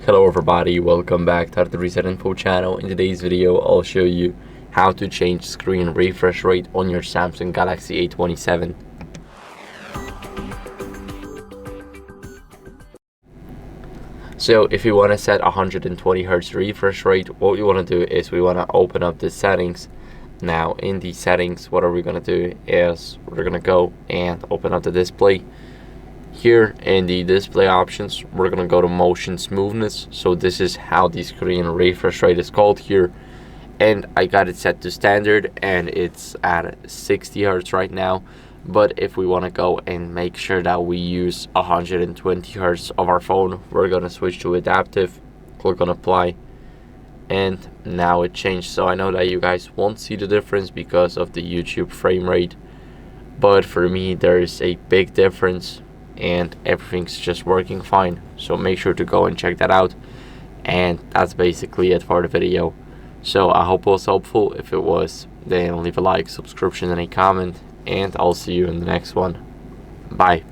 Hello everybody, welcome back to the HardReset.Info channel. In today's video, I'll show you how to change screen refresh rate on your Samsung Galaxy A27. So if you want to set 120 Hz refresh rate, what we want to do is we want to open up the settings. Now in the settings, what are we going to do is we're going to go and open up the display. Here in the display options, we're going to go to motion smoothness. So this is how the screen refresh rate is called here. And I got it set to standard and it's at 60 Hz right now. But if we want to go and make sure that we use 120 Hz of our phone, we're going to switch to adaptive, click on apply, and now it changed. So I know that you guys won't see the difference because of the YouTube frame rate, but for me there is a big difference and everything's just working fine. So make sure to go and check that out. And that's basically it for the video. So I hope it was helpful. If it was, then leave a like, subscription, and a comment, and I'll see you in the next one. Bye.